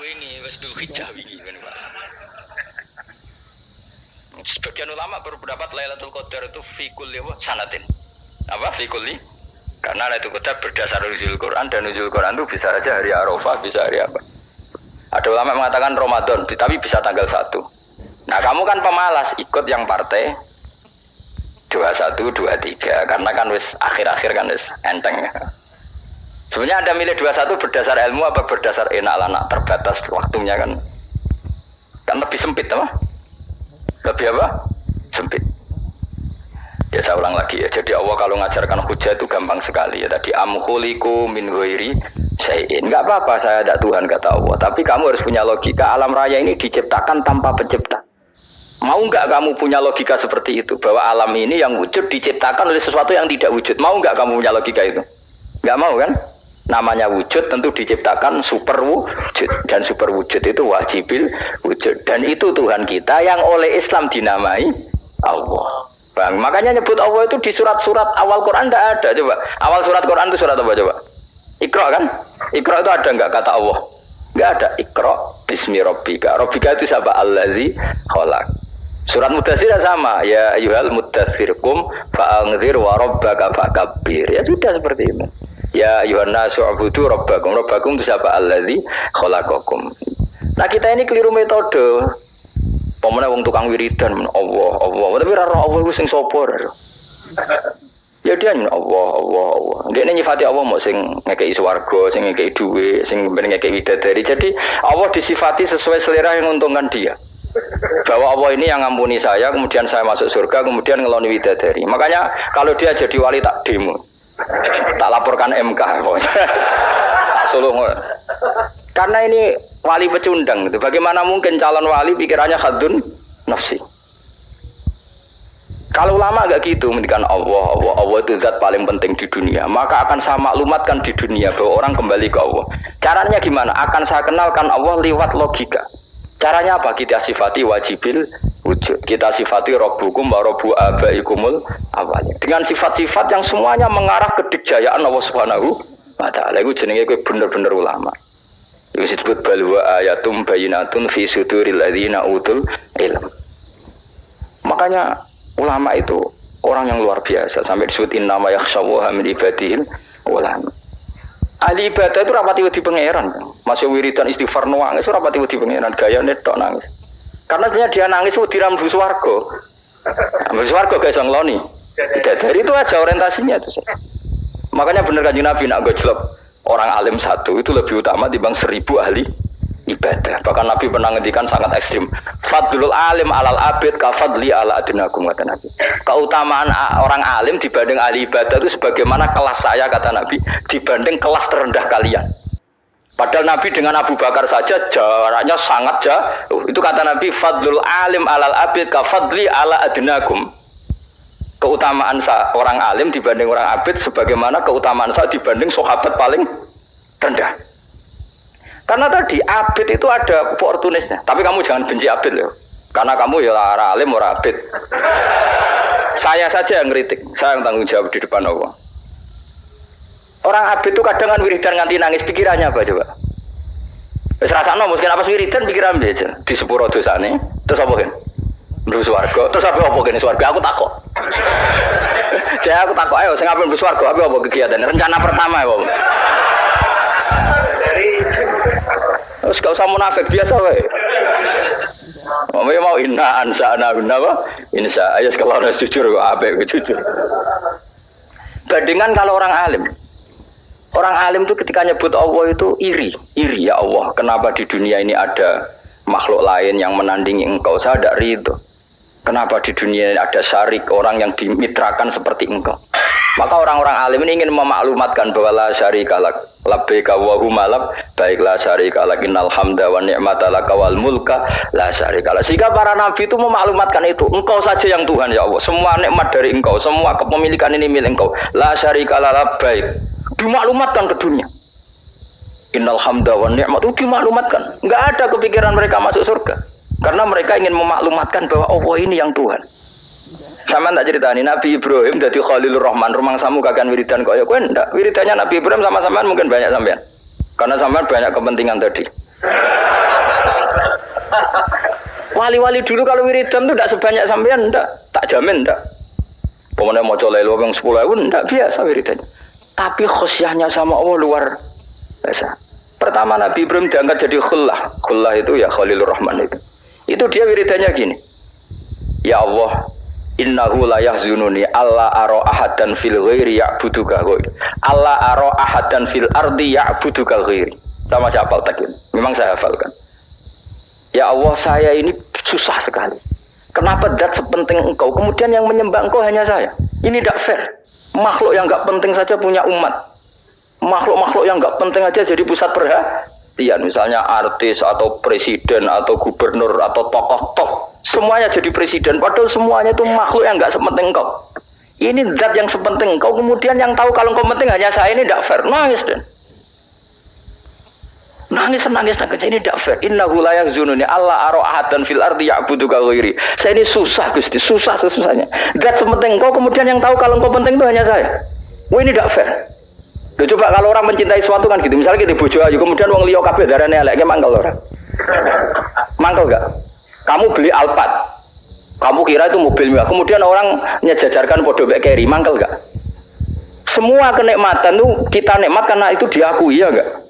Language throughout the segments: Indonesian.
wingi wis Dzulhijjah wingi kan Pak. Sebagian ulama berpendapat Lailatul Qadar itu fi kulli sanatin. Apa fi kulli? Karena Lailatul Qadar berdasar nuzul Quran dan nuzul Quran itu bisa saja hari Arafah, bisa hari apa. Ada ulama mengatakan Ramadan, tapi bisa tanggal 1. Nah, kamu kan pemalas ikut yang partai 21, 23 karena kan wis akhir-akhir kan wis enteng ya. Sebenarnya Anda milih 21 berdasar ilmu apa berdasar enak anak terbatas waktunya kan? Kan lebih sempit apa? Lebih apa? Sempit. Ya saya ulang lagi ya. Jadi Allah kalau ngajarkan hujah itu gampang sekali ya. Tadi amkhuliku min ghairi syai'in. Enggak apa-apa saya ada Tuhan kata Allah. Tapi kamu harus punya logika. Alam raya ini diciptakan tanpa pencipta. Mau enggak kamu punya logika seperti itu? Bahwa alam ini yang wujud diciptakan oleh sesuatu yang tidak wujud. Mau enggak kamu punya logika itu? Enggak mau kan? Namanya wujud tentu diciptakan super wujud. Dan super wujud itu wajibil wujud. Dan itu Tuhan kita yang oleh Islam dinamai Allah. Bang, makanya nyebut Allah itu di surat-surat awal Quran tidak ada. Coba awal surat Quran itu surat apa coba? Iqra kan? Iqra itu ada enggak kata Allah? Enggak ada. Iqra bismi rabbika. Rabbika itu siapa? Allazi khalaq. Surat Mudatsir sama. Ya ayyuhal mudatsir qum fa'anzir wa rabbaka fakabbir. Ya sudah seperti itu. Ya ayyuhan nasu ubudu rabbakum. Rabbakum itu siapa? Allazi khalaqakum. Nah, kita ini keliru metode. Pemene wong tukang wiridan Allah, tapi ora Allah iku sing sapa. Ya dia Allah. Ndekne nyifati Allah mau sing ngekeki swarga, sing ngekeki dhuwit, sing ngekeki widadari. Jadi Allah disifati sesuai selera yang menguntungkan dia. Bahwa Allah ini yang ngampuni saya, kemudian saya masuk surga, kemudian ngeloni widadari. Makanya kalau dia jadi wali tak demo. Tak laporkan MK. Tak sulung. Karena ini wali pecundang gitu. Bagaimana mungkin calon wali pikirannya khadun nafsi? Kalau ulama enggak gitu, mendikan Allah itu zat paling penting di dunia. Maka akan saya maklumatkan di dunia bahwa orang kembali ke Allah. Caranya gimana? Akan saya kenalkan Allah lewat logika. Caranya apa? Kita sifati wajibil wujud. Kita sifati rabbukum wa rabbu abaikumul awalin. Dengan sifat-sifat yang semuanya mengarah ke dikjayaan Allah Subhanahu wa taala. Iku jenenge kowe bener-bener ulama. Itu disebut balwa ayatum bayinatun fi suduril ladzina utul ilm. Makanya ulama itu orang yang luar biasa sampai disebut innama yakhshawaha min ibadil ulama. Ahli ibadah itu rapati wedi pangeran. Masih wiridan istighfar nangis rapati wedi pangeran gayane tok nangis. Karena sebenarnya dia nangis wedi ra mlebu swarga. Mlebu swarga gak iso ngloni. Dari itu aja orientasinya itu. Makanya bener Kanjeng Nabi nak gojlok orang alim satu itu lebih utama dibanding 1000 ahli ibadah. Bahkan Nabi pernah ngendikan sangat ekstrim. Fadlul alim alal abid kafadli ala adnakum kata Nabi. Keutamaan orang alim dibanding ahli ibadah itu sebagaimana kelas saya kata Nabi dibanding kelas terendah kalian. Padahal Nabi dengan Abu Bakar saja jaraknya sangat jauh. Itu kata Nabi fadlul alim alal abid kafadli ala adnakum. Keutamaan orang alim dibanding orang abid sebagaimana keutamaan saya dibanding sahabat paling rendah. Karena tadi abid itu ada oportunisnya. Tapi kamu jangan benci abid loh. Karena kamu ya orang alim orang abid. Saya saja yang ngeritik, saya yang tanggung jawab di depan Allah. Orang abid itu kadang kan wiridan nganti nangis, pikirannya apa coba? Wis rasakno mungkin apa wiridan pikiran aja di sepuro dosane. Terus apa kan? Mlebu swarga. Terus apa kene swarga? Aku takok. Saya aku takok ayo sing ape mlebu swarga apa kegiatan? Rencana pertama apa? Terus gak usah munafik biasa wae. Mau inna ansa'na apa? Insya ayat kalau harus jujur kok apik jujur. Bandingan kalau orang alim. Orang alim itu ketika nyebut Allah itu iri ya Allah. Kenapa di dunia ini ada makhluk lain yang menandingi engkau? Saya tidak ridho. Kenapa di dunia ada syarik orang yang dimitrakan seperti engkau? Maka orang-orang alim ini ingin memaklumatkan bahwa la syarika lak labbaika wa huma labbaik la syarika lak innal hamda wa ni'mata laka wal mulka la syarika lak. Sehingga para nabi itu memaklumatkan itu, engkau saja yang Tuhan ya Allah. Semua nikmat dari engkau, semua kepemilikan ini milik engkau. La syarika lak labbaik. Dimaklumatkan ke dunia. Innal hamda wa ni'mata itu dimaklumatkan. Enggak ada kepikiran mereka masuk surga. Karena mereka ingin memaklumatkan bahwa Allah ini yang Tuhan. Sama tak ceritani Nabi Ibrahim dari Khalilur Rahman rumang samu kakan wiridan kok ya kowe ndak wiridannya Nabi Ibrahim sama-sama mungkin banyak sampean. Karena sampean banyak kepentingan tadi. Wali-wali dulu kalau wiridan tuh tidak sebanyak sampean, enggak. Tak jamin enggak. Pemenang mau colek lu yang 10.000 enggak biasa wiridannya. Tapi khosyahnya sama Allah luar biasa. Pertama Nabi Ibrahim diangkat jadi khullah. Khullah itu ya Khalilur Rahman itu. Itu dia wiridannya gini. Ya Allah, innahu la yahzununi alla ara ahadan fil ghairi ya'buduka ghairi. Alla ara ahadan fil ardi ya'buduka ghairi. Sama saya hafal tadi. Memang saya hafalkan. Ya Allah, saya ini susah sekali. Kenapa zat sepenting engkau, kemudian yang menyembah engkau hanya saya? Ini tidak fair. Makhluk yang enggak penting saja punya umat. Makhluk-makhluk yang enggak penting aja jadi pusat perhatian. Misalnya artis atau presiden atau gubernur atau tokoh top. Semuanya jadi presiden. Padahal semuanya itu makhluk yang enggak sepenting engkau. Ini zat yang sepenting engkau. Kemudian yang tahu kalau engkau penting hanya saya, ini tidak fair. Nangis dan nangis ini tidak fair. Innahu la yahzununi alla ara ahadan fil ardi ya'buduka ghairi. Saya ini susah Gusti, susah sesusahnya. Zat sepenting engkau, kemudian yang tahu kalau engkau penting itu hanya saya. Wah, ini tidak fair. Loh, coba kalau orang mencintai sesuatu kan gitu. Misalnya kita bojo ayu, kemudian wong liya kabeh darane elek, mangkel ora? Mangkel enggak? Kamu beli Alphard. Kamu kira itu mobil mewah. Kemudian orang nyejajarkan podo mek keri, mangkel enggak? Semua kenikmatan itu kita nikmat karena itu diakui ya enggak?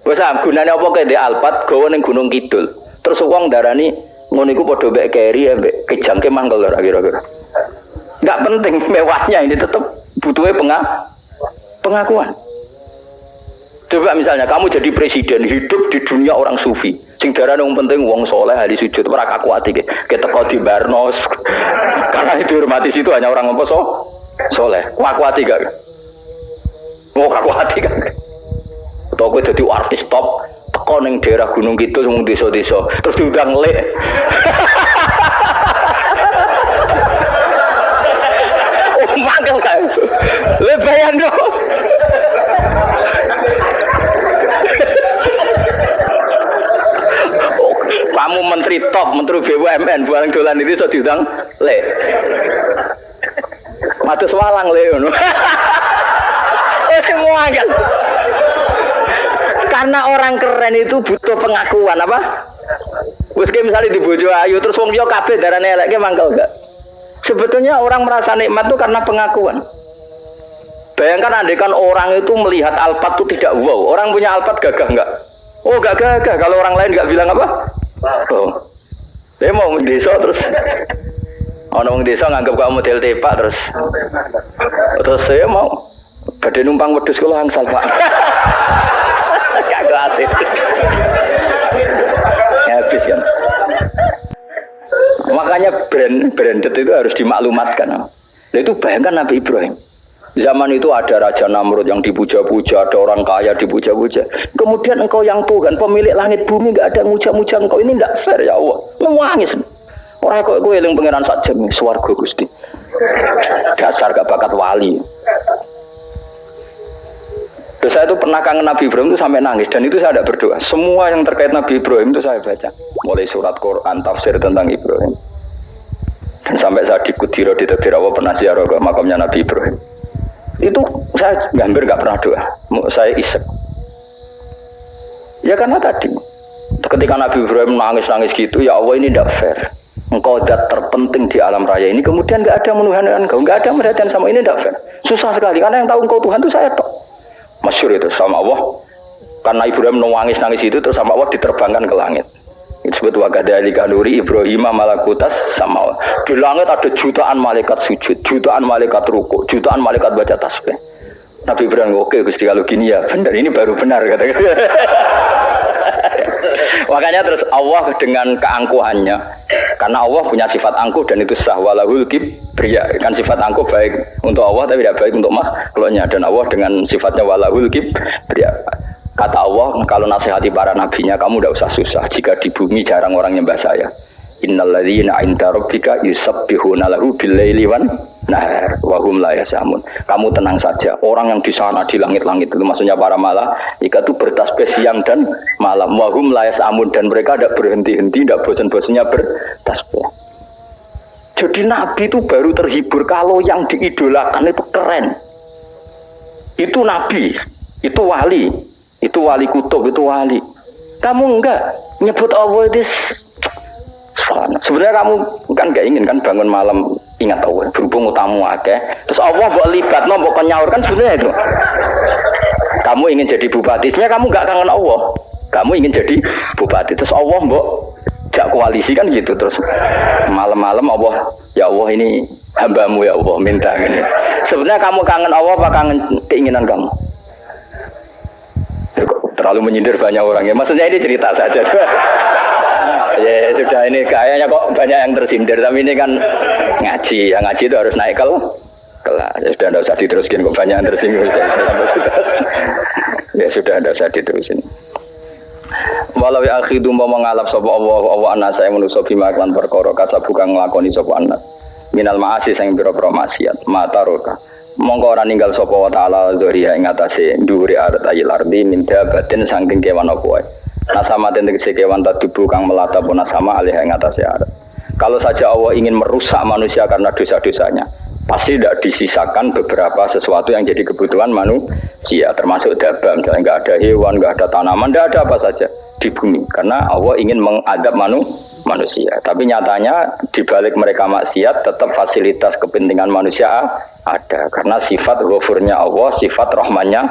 Wes gunane apa kaya di Alphard gawa ning Gunung Kidul. Terus wong darani ngono iku padha mek keri mbek kejangke mangkel ora kira-kira. Enggak penting mewahnya, ini tetap butuhnya pengakuan. Coba misalnya kamu jadi presiden, hidup di dunia orang sufi. Sing darane wong penting wong soleh ahli sujud ora kakuati ke teko di Barnos. Karena itu hormati situ hanya orang apa soleh. Kakuati gak? Mau kakuati gak? Atau kowe dadi artis top teko ning daerah Gunung Kidul wong desa-desa terus diundang lek. Oh, mangkel kan. Le bayang dong. Kamu menteri top, menteri BUMN, buang dolan itu so diundang le. Matus walang le ngono. Semua kan. Karena orang keren itu butuh pengakuan apa? Wes misalnya di bojo ayu terus wong liya kabeh darane elek mangkel enggak? Sebetulnya orang merasa nikmat itu karena pengakuan. Bayangkan andaikan orang itu melihat Alphard itu tidak wow, orang punya Alphard gagah enggak? Oh, enggak gagah kalau orang lain enggak bilang apa? Oh. Dia mau desa terus orang desa nganggap kamu model tepak terus saya mau badhe numpang wedhus kula angsal Pak. Gak gratis. Habis kan. Makanya branded itu harus dimaklumatkan. Nah, itu bayangkan Nabi Ibrahim. Zaman itu ada Raja Namrud yang dipuja-puja, ada orang kaya dipuja-puja. Kemudian engkau yang Tuhan, pemilik langit bumi, enggak ada muja-muja engkau. Ini enggak fair ya Allah. Nangis. Orang kok kowe eling pangeran sak jam swarga Gusti. Dasar gak bakat wali. Terus saya itu pernah kangen Nabi Ibrahim itu sampai nangis, dan itu saya tidak berdoa. Semua yang terkait Nabi Ibrahim itu saya baca. Mulai surat Quran, tafsir tentang Ibrahim. Dan sampai saya di Kudiro di Tadirawa pernah ziarah ke makamnya Nabi Ibrahim. Itu saya hampir nggak pernah doa, saya isek. Ya karena tadi, ketika Nabi Ibrahim nangis-nangis gitu, ya Allah ini tidak fair. Engkau zat terpenting di alam raya ini, kemudian nggak ada menuhan engkau, nggak ada merhatian sama ini, tidak fair. Susah sekali, karena yang tahu engkau Tuhan itu saya tok. Masyhur itu sama Allah. Karena Ibrahim nangis-nangis itu, terus sama Allah diterbangkan ke langit. Itu disebut wakadhalika nuri Ibrahim malakutas sama. Di langit ada jutaan malaikat sujud, jutaan malaikat ruku, jutaan malaikat baca tasbih. Nabi Ibrahim oke Gusti kalau gini ya benar, ini baru benar kata. Makanya terus Allah dengan keangkuhannya, karena Allah punya sifat angkuh dan itu sah walahul kibriya, kan sifat angkuh baik untuk Allah tapi tidak baik untuk makhluknya, dan Allah dengan sifatnya walahul kibriya. Kata Allah, kalau nasihati para nabinya, kamu tidak usah susah. Jika di bumi jarang orang nyembah saya. Innalladzina 'inda rabbika yusabbihuna lahu bil-laili wan nahar wa hum la yasamun. Kamu tenang saja. Orang yang di sana di langit-langit itu maksudnya para malaikat itu bertasbih siang dan malam. Wa hum la yasamun, dan mereka tidak berhenti-henti, tidak bosan-bosannya bertasbih. Jadi Nabi itu baru terhibur kalau yang diidolakan itu keren. Itu Nabi, itu wali. Itu wali kutub, itu wali. Kamu enggak nyebut Allah itu Sebenarnya kamu kan gak ingin kan bangun malam ingat Allah, berhubung utamu akeh. Terus Allah mbok libatno, mbok nyaur kan sebenarnya itu. Kamu ingin jadi bupati, sebenarnya kamu gak kangen Allah. Kamu ingin jadi bupati, terus Allah mbok jak koalisi kan gitu. Terus malam-malam Allah, ya Allah ini hambamu ya Allah minta ini. Sebenarnya kamu kangen Allah apa kangen keinginan kamu? Terlalu menyindir banyak orang ya. Maksudnya ini cerita saja. Ya sudah ini kayaknya kok banyak yang tersindir, tapi ini kan ngaji, yang ngaji itu harus naik kelas. Ya sudah tidak usah diteruskin, kok banyak yang tersinggung. Ya sudah tidak usah diterusin. Walau ya akhidu mau mengalap sapa Allah anas saya manusa bima kan perkara kasabuka nglakoni sapa anas. Minal maasi sing pira-pira maksiat, mata roka. Mongko ora ninggal sapa wa taala dzuriya ing atase dhuwure ayil ardi min dabatin saking kewan apa wae. Nasama tegese kewan tadibu kang melata pun nasama alih ing atase arat. Kalau saja Allah ingin merusak manusia karena dosa-dosanya, pasti tidak disisakan beberapa sesuatu yang jadi kebutuhan manusia, termasuk dabam, misalnya nggak ada hewan, nggak ada tanaman, nggak ada apa saja di bumi, karena Allah ingin mengadab manusia. Tapi nyatanya di balik mereka maksiat, tetap fasilitas kepentingan manusia ada, karena sifat ghafurnya Allah, sifat rahmannya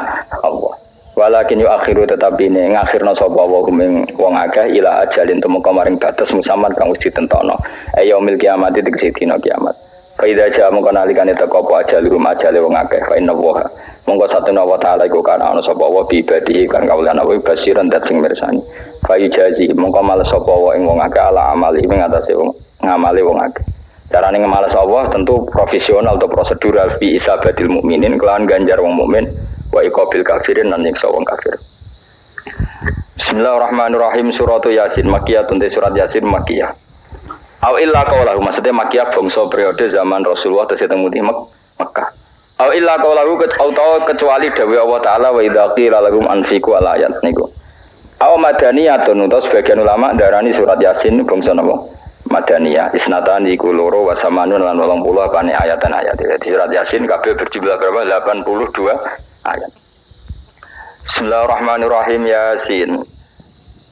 Allah. Walakin yu akhiru tetapi ini ngakhirna sapa wa kuming wong akeh ila ajalin temu kamaring batas musamman kang wis ditentono yaumil kiamat tegese dina kiamat fa idza jaa mongko nalikane teko apa ajalum ajale wong akeh fa inna wa mongko satuna wa taala iku kana ana sapa wa bi ibadihi kan kawulana wa basiran dat sing mirsani fa ijazi mongko males sapa wa ing wong akeh ala amali ing atase wong ngamali wong akeh. Carane ngemales Allah tentu profesional atau prosedural fi isabatil mukminin kelawan ganjar wong mukmin wa iqabil kafirin lan nyiksa wong kafir. Bismillahirrahmanirrahim. Surat Yasin Makkiyah, surat Yasin Makkiyah. Aw illa qaulahu, maksudnya Makkiyah bangsa periode zaman Rasulullah tesih teng Mekah. Aw illa qaulahu kecuali dawuh Allah taala wa idza qila lahum anfiqu al ayat niku. Aw madaniyatun, utawa sebagian ulama darani surat Yasin bangsa napa? Madaniyah. Isnatan iku loro wa samanun lan 80 apane ayatan-ayat. Jadi surat Yasin kabeh berjumlah berapa? 82 ayat. Bismillahirrahmanirrahim. Yasin.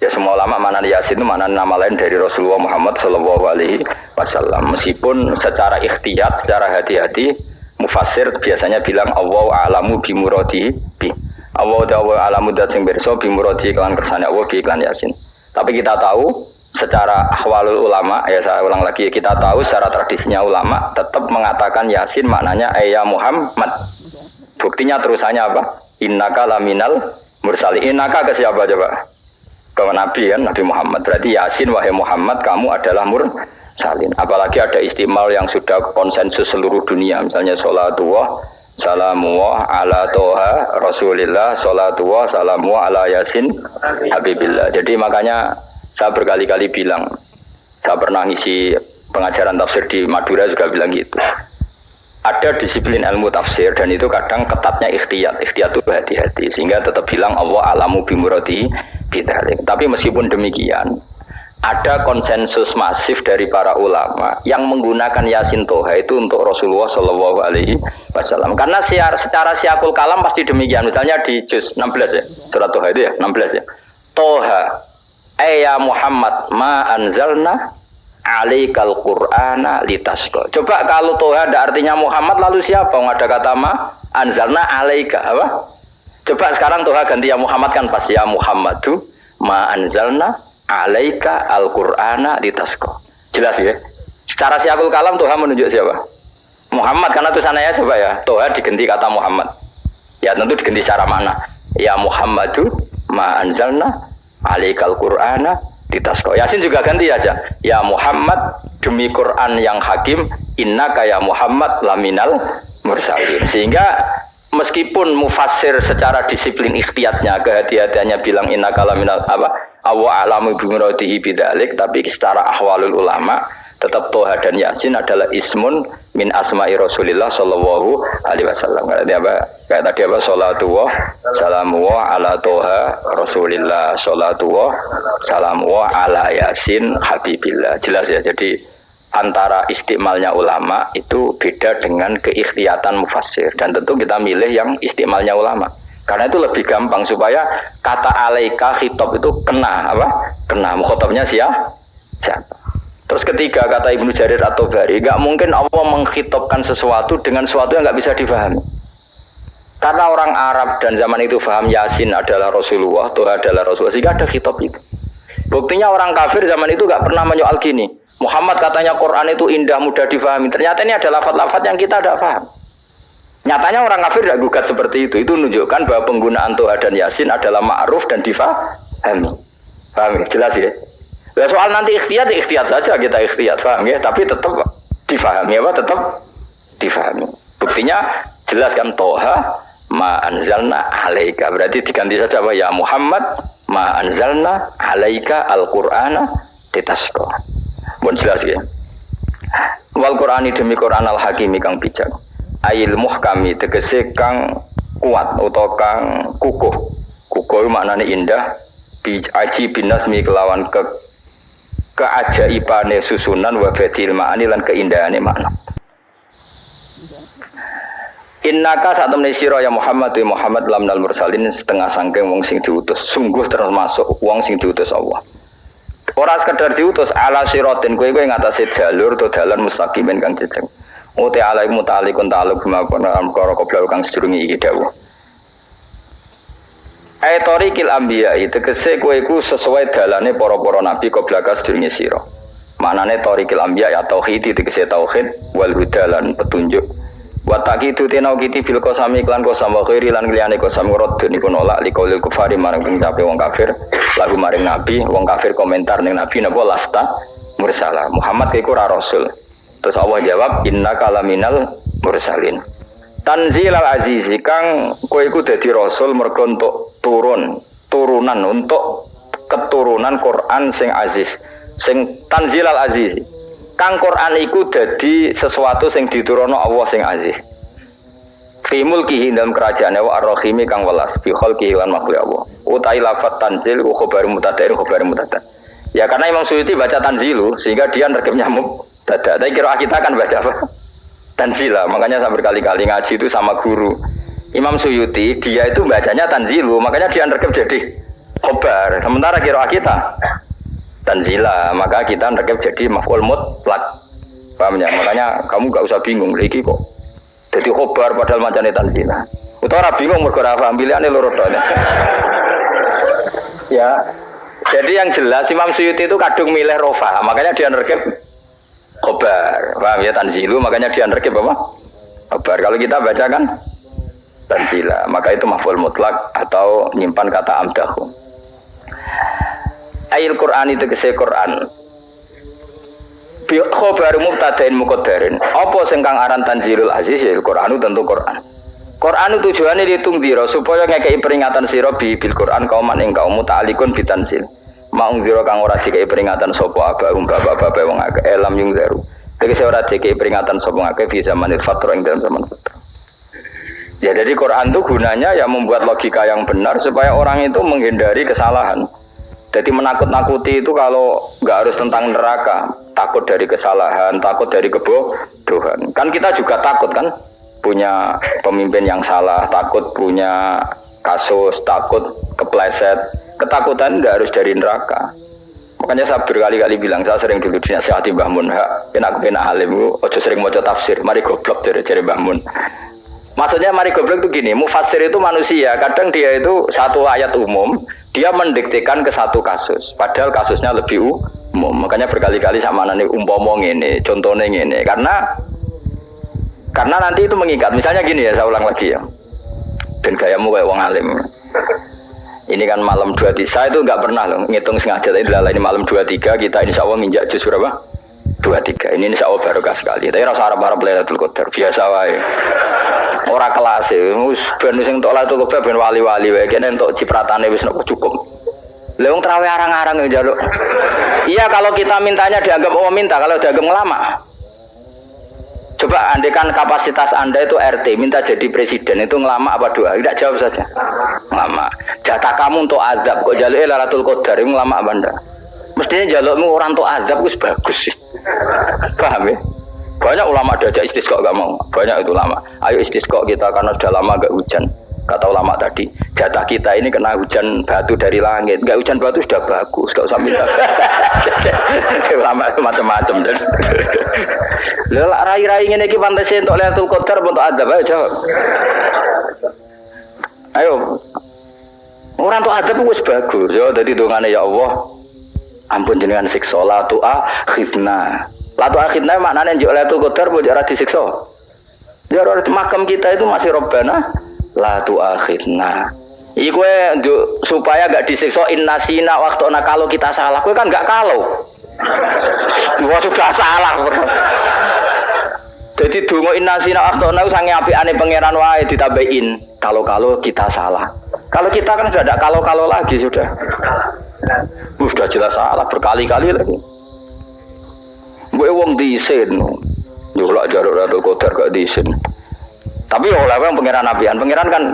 Ya semua ulama mana Yasin itu mana nama lain dari Rasulullah Muhammad Shallallahu Alaihi Wasallam. Meskipun secara ikhtiyat, secara hati-hati, mufassir biasanya bilang Allah alamu bimuradi bi. Allah alamu dat sing berso bimuradi kelan kersane Allah bi iklan Yasin. Tapi kita tahu secara ahwalul ulama, ya saya ulang lagi, kita tahu secara tradisinya ulama tetap mengatakan Yasin maknanya ya Muhammad. Buktinya terusannya apa? Innaka laminal mursali. Innaka ke siapa coba? Ke Nabi kan, Nabi Muhammad. Berarti Yasin wahai Muhammad kamu adalah mursalin. Apalagi ada istimal yang sudah konsensus seluruh dunia. Misalnya sholatullah, salamullah ala toha rasulillah, sholatullah, salamullah ala Yasin habibillah. Jadi makanya saya berkali-kali bilang, saya pernah ngisi pengajaran tafsir di Madura juga bilang gitu. Ada disiplin ilmu tafsir dan itu kadang ketatnya ikhtiyat itu hati-hati sehingga tetap bilang Allah alamu bimuradi bidzalik. Tapi meskipun demikian ada konsensus masif dari para ulama yang menggunakan Yasin Toha itu untuk Rasulullah Shallallahu Alaihi Wasallam karena secara siakul kalam pasti demikian. Misalnya di juz 16 ya surat Toha itu ya 16 ya Toha ya Muhammad ma anzalna alaikal qur'ana litasqa. Coba kalau Toha ada artinya Muhammad lalu siapa? Ada kata ma anzalna alaika apa? Coba sekarang Toha ganti ya Muhammad kan pas ya Muhammadu ma anzalna alaika al-qur'ana litasqa. Jelas ya? Secara siakul kalam Toha menunjuk siapa? Muhammad karena tulisannya coba ya Toha diganti kata Muhammad. Ya tentu diganti secara mana? Ya Muhammadu ma anzalna alaikal qur'ana litasqa. Yasin juga ganti aja. Ya Muhammad demi Quran yang hakim innaka ya Muhammad laminal mursalin. Sehingga meskipun mufassir secara disiplin ikhtiyatnya kehati-hatiannya bilang innaka laminal apa awa alamu bimuradihi bidzalik, tapi secara ahwalul ulama tetap Toha dan Yasin adalah ismun min asma'i Rasulillah Shallallahu Alaihi Wasallam. Kayak tadi apa? Salatullah, salamullah ala Toha Rasulillah, salatullah, salamullah ala Yasin Habibillah. Jelas ya. Jadi antara istimalnya ulama itu beda dengan keikhtiyatan mufassir dan tentu kita milih yang istimalnya ulama. Karena itu lebih gampang supaya kata alaika khitab itu kena apa? Kena mukhatabnya siapa? Terus ketiga kata Ibnu Jarir At-Tabari, nggak mungkin Allah mengkhitobkan sesuatu dengan sesuatu yang nggak bisa dipahami. Karena orang Arab dan zaman itu paham Yasin adalah Rasulullah, Tuhan adalah Rasulullah, sehingga ada khitab itu. Buktinya orang kafir zaman itu nggak pernah menyoal gini. Muhammad katanya Quran itu indah, mudah difahami. Ternyata ini ada lafaz-lafaz yang kita tidak paham. Nyatanya orang kafir tidak gugat seperti itu. Itu menunjukkan bahwa penggunaan Tuhan dan Yasin adalah ma'ruf dan difahami. Paham ya? Jelas ya? Nah, soal nanti ikhtiyat, ikhtiyat saja kita ikhtiyat, paham ya? Tapi tetap difahami apa? Tetap difahami. Buktinya jelas kan Toha ma anzalna alaika. Berarti diganti saja apa? Ya Muhammad ma anzalna alaika al-Qur'ana litasqa. Pun jelas ya. Wal Qur'ani demi Qur'an al-Hakimi kang bijak. Ail muhkami tegese kang kuat utawa kang kukuh. Kukuh maknane indah, bi aji binasmi kelawan keajaibane susunan wa fatil ma'ani lan keindahane makna. Innaka saat temne sira ya Muhammad wa Muhammad lamnal mursalin setengah sangking wong sing diutus. Sungguh termasuk wong sing diutus Allah. Ora sekedar diutus ala siratin kowe ngatasi jalur to dalan mustaqimin kang jejeg. Uti alai mutalikun ta'aluk bimapun amkara qobla kang sedurungi iki dawuh. Ayatorikil anbiya tegese kowe iku sesuai dalane para-para nabi qobla ka sedurungi sira. Maknane torikil anbiya ya tauhid tegese tauhid wal hudalan petunjuk. Wa taqidu tenau kiti bil qasami lan qasam wa khairi lan liyane qasam rad niku nolak liqaulil kufari marang pencape wong kafir lagu maring nabi wong kafir komentar ning nabi napa lasta mursalah Muhammad iku ora rasul. Terus Allah jawab innaka laminal mursalin. Tanzilal azizi kang kowe iku dadi rasul mergo entuk turunan untuk keturunan Quran sing aziz. Sing tanzilal azizi. Kang Quran iku dadi sesuatu sing diturunno Allah sing aziz. Fi mulkihi dalam kerajaane wa ar-rahimi kang welas fi khalqihi lan makhluk Allah. Utai lafat tanzil khabar mutadair khabar mutadan. Ya karena Imam Suyuti baca tanzilu sehingga dia nerkepnya mubtada. Tapi kira kita kan baca apa? Tanzila. Makanya saya berkali-kali ngaji itu sama guru. Imam Suyuti dia itu bacanya tanzilu, makanya dia nerkep jadi khabar. Sementara kira kita tanzila, maka kita nerkep jadi maf'ul mutlaq. Paham ya? Makanya kamu enggak usah bingung iki kok jadi khabar padahal macane tanzila. Utawa bingung mergo ora paham pilihane loro tok. Ya. Jadi yang jelas Imam Suyuti itu kadung milih rofa, makanya dia nerkep khabar. Paham ya tanzilu, makanya dia nerkep apa? Khabar. Kalau kita baca kan tanzila, maka itu maf'ul mutlaq atau nyimpan kata amdahu. Ayil Qur'an itu tegese Qur'an. Bi khabar mubtada'in muqaddarin. Apa sing kang aran tanzilul aziz ya Qur'an tentu Qur'an. Qur'an tujuane ditungdira supaya ngekeki peringatan sira bil Qur'an kauman ing kaum muta'alikun bitanzil. Maung zira kang ora dikeki peringatan sapa abahum bapak-bapak wong akeh elam yung zaru. Tegese ora dikeki peringatan sapa akeh di zamanil fatra ing dalam zaman fatra. Ya jadi Quran itu gunanya ya membuat logika yang benar supaya orang itu menghindari kesalahan. Jadi menakut-nakuti itu kalau nggak harus tentang neraka, takut dari kesalahan, takut dari kebodohan. Kan kita juga takut kan punya pemimpin yang salah, takut punya kasus, takut kepleset. Ketakutan nggak harus dari neraka. Makanya saya berkali-kali bilang, saya sering dulu dinasihati Mbah Mun, kena aku kena alim, ojo sering maca tafsir, mari goblok dari Mbah Mun. Maksudnya mari goblok itu gini, mufassir itu manusia, kadang dia itu satu ayat umum, dia mendiktekan ke satu kasus, padahal kasusnya lebih umum. Makanya berkali-kali sama nani umpama ngene, contohnya ngene, karena nanti itu mengikat. Misalnya gini ya, saya ulang lagi ya, dan gayamu kayak wong alim. Ini kan malam 23, saya itu nggak pernah loh ngitung sengaja, tapi ini malam 23 kita insya Allah nginjak juz berapa? 23. Ini insya Allah barokah sekali. Tapi rasa harap-harap Lailatul Qadar biasa wae. Ora kelas e, wis ben sing entuk Lailatul Qadar ben wali-wali wae, kene entuk cipratane wis cukup. Lah wong trawe arang-arang yang njaluk. Iya kalau kita mintanya dianggap Allah minta, kalau dianggap ngelama. Coba andekan kapasitas Anda itu RT, minta jadi presiden, itu ngelama apa doa? Tidak, jawab saja. Ngelama. Jatah kamu untuk azab, kok jaluk Lailatul Qadar, itu ngelama apa Anda? Mestinya jalukmu orang untuk azab, itu bagus sih. Paham ya? Banyak ulama diajak istisqa gak mau, banyak itu ulama. Ayo istisqa kita karena sudah lama gak hujan. Kata ulama tadi, jatah kita ini kena hujan batu dari langit. Gak hujan batu sudah bagus, gak usah minta. Ulama macam-macam. Lha lak rai-rai ngene iki pantes entuk Lailatul Qadar untuk adab ayo jawab. Ayo. Ora entuk adab wis bagus. Yo dadi dongane ya Allah. Ampun jenengan siksa la tu akhidna. La tu akhidna maknane njuk Lailatul Qadar mbok ora disiksa. Ya ora makam kita itu masih Robbana la tu akhidna. Iku supaya gak disiksa innasina waktu kalau kita salah. Kowe kan gak kalau. Wah sudah salah. Jadi donga innasina waktu sange apikane pangeran wae ditambahin kalau kita salah. Kalau kita kan sudah ada kalau lagi sudah. Sudah jelas salah berkali-kali lagi. Kowe wong diisin. Yo lak jaruk Lailatul Qadar gak diisin. Tapi oleh pangeran apian, pangeran kan